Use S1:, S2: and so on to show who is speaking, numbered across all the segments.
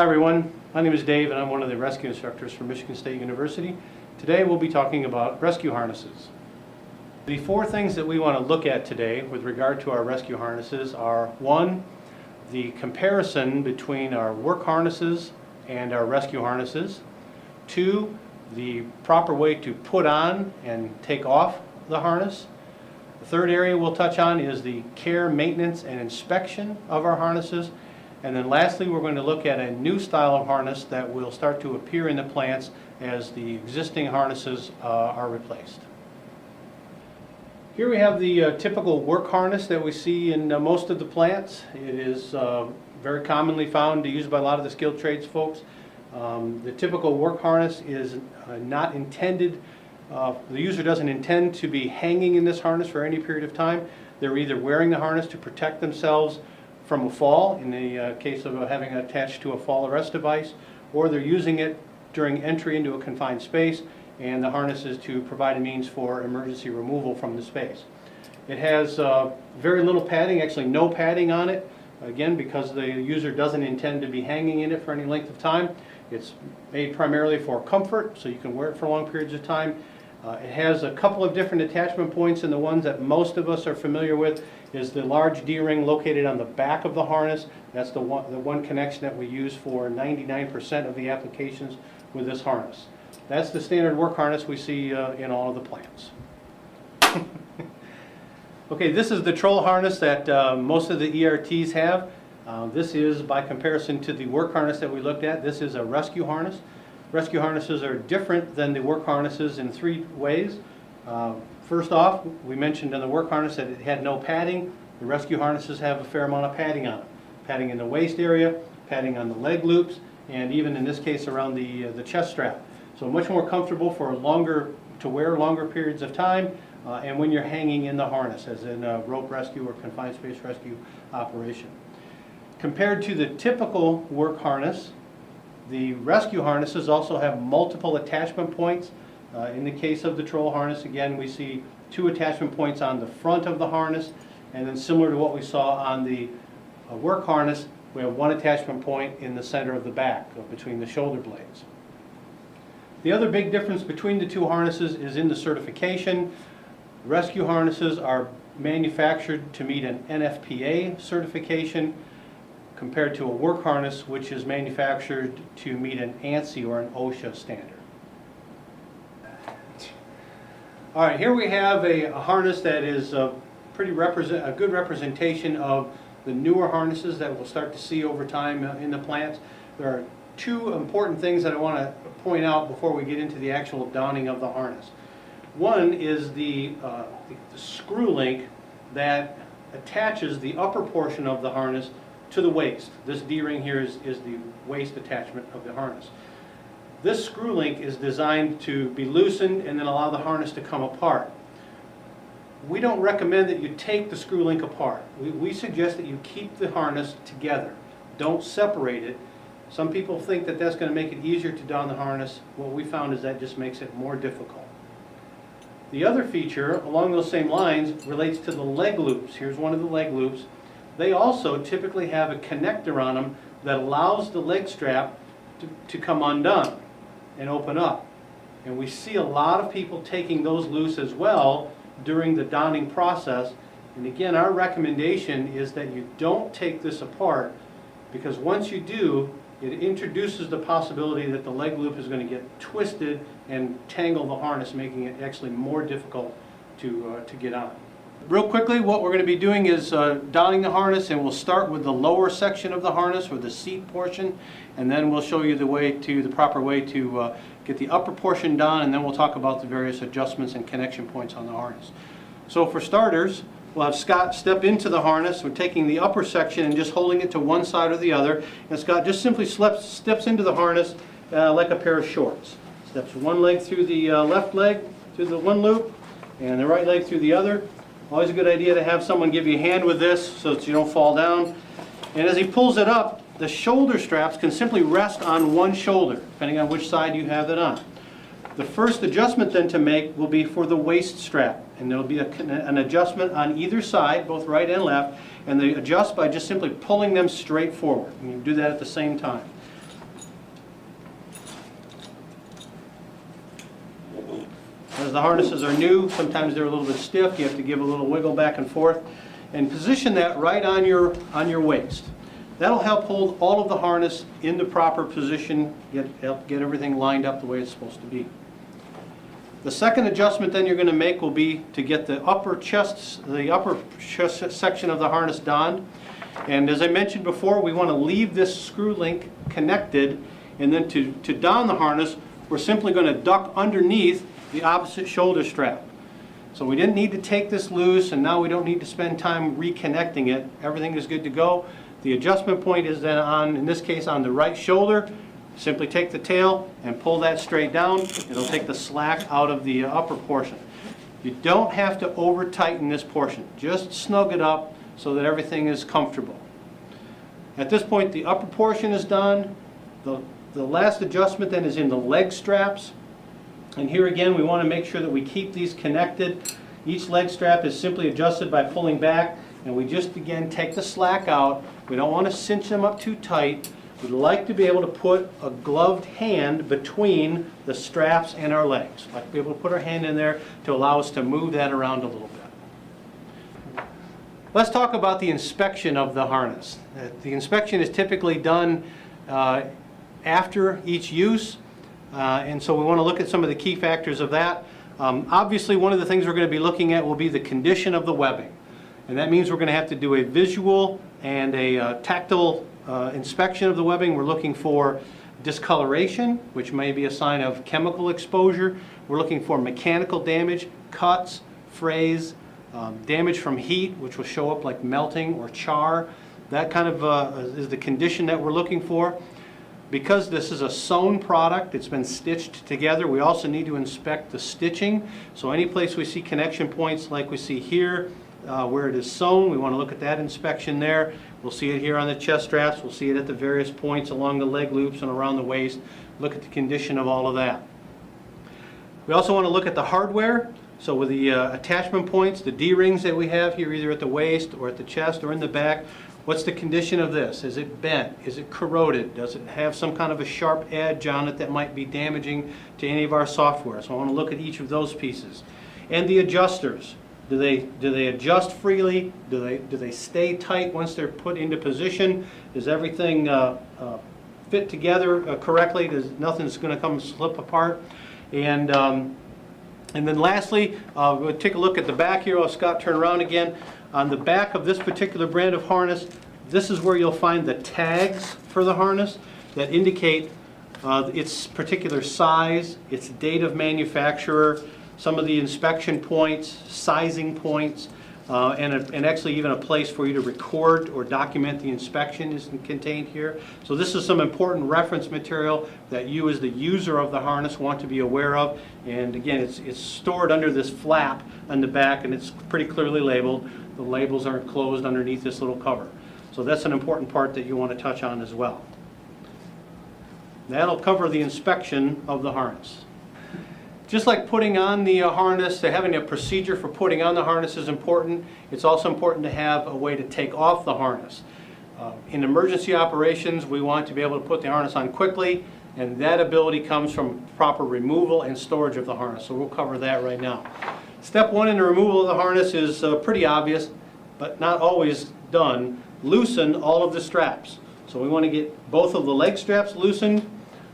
S1: Hi everyone, my name is Dave and I'm one of the rescue instructors from Michigan State University. Today we'll be talking about rescue harnesses. The four things that we want to look at today with regard to our rescue harnesses are: one, the comparison between our work harnesses and our rescue harnesses; two, the proper way to put on and take off the harness; the third area we'll touch on is the care, maintenance, and inspection of our harnesses; and then lastly we're going to look at a new style of harness that will start to appear in the plants as the existing harnesses are replaced. Here we have the typical work harness that we see in most of the plants. It is very commonly found, used by a lot of the skilled trades folks. The typical work harness is not intended, the user doesn't intend to be hanging in this harness for any period of time. They're either wearing the harness to protect themselves from a fall, in the case of having it attached to a fall arrest device, or they're using it during entry into a confined space, and the harness is to provide a means for emergency removal from the space. It has very little padding, actually no padding on it, again because the user doesn't intend to be hanging in it for any length of time. It's made primarily for comfort, so you can wear it for long periods of time. It has a couple of different attachment points, and the ones that most of us are familiar with is the large D-ring located on the back of the harness. That's the one connection that we use for 99% of the applications with this harness. That's the standard work harness we see in all of the plants. Okay, this is the troll harness that most of the ERTs have. This is, by comparison to the work harness that we looked at, this is a rescue harness. Rescue harnesses are different than the work harnesses in three ways. First off, we mentioned in the work harness that it had no padding. The rescue harnesses have a fair amount of padding on them. Padding in the waist area, padding on the leg loops, and even in this case around the chest strap. So much more comfortable for to wear longer periods of time, and when you're hanging in the harness, as in a rope rescue or confined space rescue operation. Compared to the typical work harness, the rescue harnesses also have multiple attachment points. In the case of the troll harness, again, we see two attachment points on the front of the harness, and then similar to what we saw on the work harness, we have one attachment point in the center of the back, between the shoulder blades. The other big difference between the two harnesses is in the certification. Rescue harnesses are manufactured to meet an NFPA certification, compared to a work harness which is manufactured to meet an ANSI or an OSHA standard. All right, here we have a harness that is a good representation of the newer harnesses that we'll start to see over time in the plants. There are two important things that I want to point out before we get into the actual donning of the harness. One is the screw link that attaches the upper portion of the harness to the waist. This D-ring here is the waist attachment of the harness. This screw link is designed to be loosened and then allow the harness to come apart. We don't recommend that you take the screw link apart. We suggest that you keep the harness together. Don't separate it. Some people think that that's going to make it easier to don the harness. What we found is that just makes it more difficult. The other feature along those same lines relates to the leg loops. Here's one of the leg loops. They also typically have a connector on them that allows the leg strap to come undone and open up. And we see a lot of people taking those loose as well during the donning process. And again, our recommendation is that you don't take this apart, because once you do, it introduces the possibility that the leg loop is going to get twisted and tangle the harness, making it actually more difficult to get on. Real quickly, what we're going to be doing is donning the harness, and we'll start with the lower section of the harness, or the seat portion, and then we'll show you the proper way to get the upper portion done, and then we'll talk about the various adjustments and connection points on the harness. So for starters, we'll have Scott step into the harness. We're taking the upper section and just holding it to one side or the other, and Scott just simply steps into the harness like a pair of shorts. Steps one leg through the left leg through the one loop, and the right leg through the other. Always a good idea to have someone give you a hand with this so that you don't fall down. And as he pulls it up, the shoulder straps can simply rest on one shoulder, depending on which side you have it on. The first adjustment then to make will be for the waist strap, and there will be an adjustment on either side, both right and left, and they adjust by just simply pulling them straight forward. And you do that at the same time. because the harnesses are new. Sometimes they're a little bit stiff. You have to give a little wiggle back and forth. And position that right on your waist. That'll help hold all of the harness in the proper position, help get everything lined up the way it's supposed to be. The second adjustment then you're going to make will be to get the upper chest section of the harness donned. And as I mentioned before, we want to leave this screw link connected, and then to don the harness, we're simply going to duck underneath the opposite shoulder strap. So we didn't need to take this loose, and now we don't need to spend time reconnecting it. Everything is good to go. The adjustment point is then on, in this case, on the right shoulder. Simply take the tail and pull that straight down. It'll take the slack out of the upper portion. You don't have to over tighten this portion. Just snug it up so that everything is comfortable. At this point, the upper portion is done. The last adjustment then is in the leg straps. And here again, we want to make sure that we keep these connected. Each leg strap is simply adjusted by pulling back, and we just again take the slack out. We don't want to cinch them up too tight. We'd like to be able to put a gloved hand between the straps and our legs. Like to be able to put our hand in there to allow us to move that around a little bit. Let's talk about the inspection of the harness. The inspection is typically done after each use. And so we want to look at some of the key factors of that. Obviously, one of the things we're going to be looking at will be the condition of the webbing. And that means we're going to have to do a visual and a tactile inspection of the webbing. We're looking for discoloration, which may be a sign of chemical exposure. We're looking for mechanical damage, cuts, frays, damage from heat, which will show up like melting or char. That kind of is the condition that we're looking for. Because this is a sewn product, it's been stitched together, we also need to inspect the stitching. So any place we see connection points like we see here, where it is sewn, we want to look at that inspection there. We'll see it here on the chest straps, we'll see it at the various points along the leg loops and around the waist. Look at the condition of all of that. We also want to look at the hardware. So with the attachment points, the D-rings that we have here, either at the waist or at the chest or in the back, what's the condition of this? Is it bent? Is it corroded? Does it have some kind of a sharp edge on it that might be damaging to any of our software? So I want to look at each of those pieces. And the adjusters. Do they adjust freely? Do they stay tight once they're put into position? Is everything fit together correctly? Nothing's going to come slip apart? And then lastly, we'll take a look at the back here. I'll have Scott turn around again. On the back of this particular brand of harness, this is where you'll find the tags for the harness that indicate its particular size, its date of manufacturer, some of the inspection points, sizing points, and actually even a place for you to record or document the inspection is contained here. So this is some important reference material that you as the user of the harness want to be aware of. And again, it's stored under this flap on the back, and it's pretty clearly labeled. The labels aren't closed underneath this little cover. So that's an important part that you want to touch on as well. That'll cover the inspection of the harness. Just like putting on the harness, having a procedure for putting on the harness is important. It's also important to have a way to take off the harness. In emergency operations, we want to be able to put the harness on quickly, and that ability comes from proper removal and storage of the harness. So we'll cover that right now. Step one in the removal of the harness is pretty obvious, but not always done. Loosen all of the straps. So we want to get both of the leg straps loosened,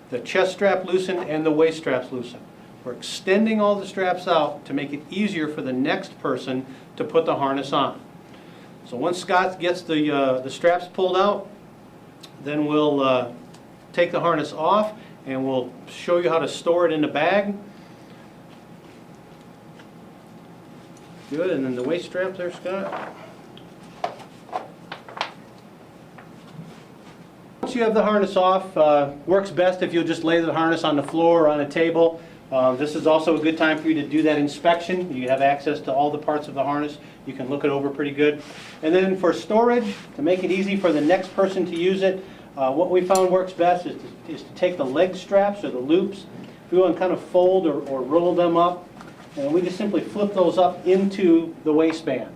S1: the chest strap loosened, and the waist straps loosened. We're extending all the straps out to make it easier for the next person to put the harness on. So once Scott gets the straps pulled out, then we'll take the harness off and we'll show you how to store it in the bag. Good, and then the waist strap there, Scott. Once you have the harness off, works best if you'll just lay the harness on the floor or on a table. This is also a good time for you to do that inspection. You have access to all the parts of the harness. You can look it over pretty good. And then for storage, to make it easy for the next person to use it, what we found works best is to take the leg straps or the loops, if you want to kind of fold or roll them up, and we just simply flip those up into the waistband.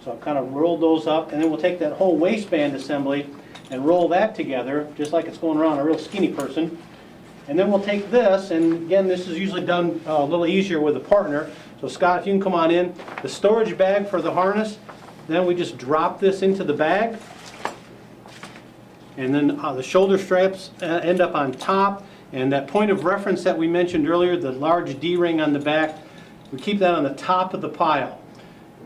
S1: So I've kind of rolled those up, and then we'll take that whole waistband assembly and roll that together, just like it's going around a real skinny person. And then we'll take this, and again, this is usually done a little easier with a partner. So Scott, if you can come on in. The storage bag for the harness, then we just drop this into the bag. And then the shoulder straps end up on top. And that point of reference that we mentioned earlier, the large D-ring on the back, we keep that on the top of the pile.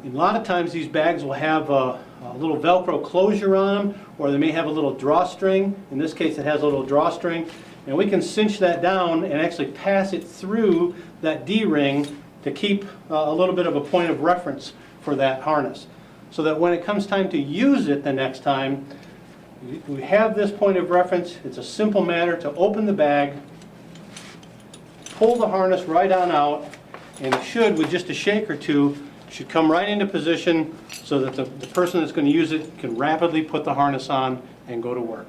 S1: And a lot of times these bags will have a little Velcro closure on them, or they may have a little drawstring. In this case, it has a little drawstring. And we can cinch that down and actually pass it through that D-ring to keep a little bit of a point of reference for that harness. So that when it comes time to use it the next time, we have this point of reference. It's a simple matter to open the bag, pull the harness right on out, and it should, with just a shake or two, should come right into position so that the person that's going to use it can rapidly put the harness on and go to work.